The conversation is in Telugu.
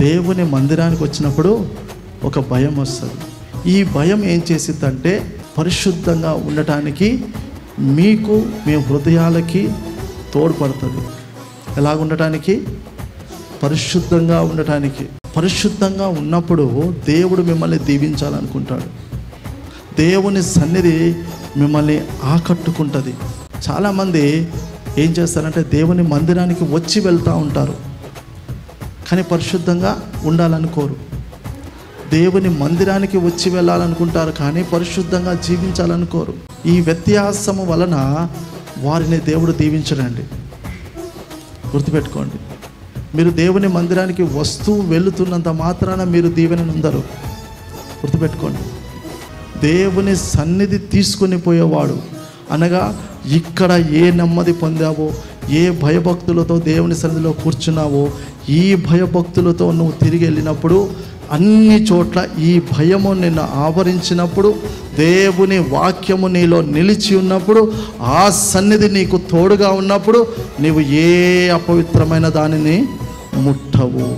దేవుని మందిరానికి వచ్చినప్పుడు ఒక భయం వస్తుంది. ఈ భయం ఏం చేసిద్దంటే పరిశుద్ధంగా ఉండటానికి మీకు మీ హృదయాలకి తోడ్పడుతుంది. ఎలాగ ఉండటానికి? పరిశుద్ధంగా ఉండటానికి. పరిశుద్ధంగా ఉన్నప్పుడు దేవుడు మిమ్మల్ని దీవించాలనుకుంటాడు. దేవుని సన్నిధి మిమ్మల్ని ఆకట్టుకుంటుంది. చాలామంది ఏం చేస్తారంటే దేవుని మందిరానికి వచ్చి వెళ్తూ ఉంటారు, కానీ పరిశుద్ధంగా ఉండాలనుకోరు. దేవుని మందిరానికి వచ్చి వెళ్ళాలనుకుంటారు, కానీ పరిశుద్ధంగా జీవించాలనుకోరు. ఈ వ్యత్యాసము వలన వారిని దేవుడు దీవించడండి. గుర్తుపెట్టుకోండి, మీరు దేవుని మందిరానికి వస్తూ వెళుతున్నంత మాత్రాన మీరు దీవెనను అందరు. గుర్తుపెట్టుకోండి, దేవుని సన్నిధి తీసుకొని పోయేవాడు అనగా ఇక్కడ ఏ నెమ్మది పొందావో, ఏ భయభక్తులతో దేవుని సన్నిధిలో కూర్చున్నావో, ఈ భయభక్తులతో నువ్వు తిరిగి వెళ్ళినప్పుడు అన్ని చోట్ల ఈ భయము నిన్ను ఆవరించినప్పుడు, దేవుని వాక్యము నీలో నిలిచి ఉన్నప్పుడు, ఆ సన్నిధి నీకు తోడుగా ఉన్నప్పుడు నీవు ఏ అపవిత్రమైన దానిని ముట్టవు.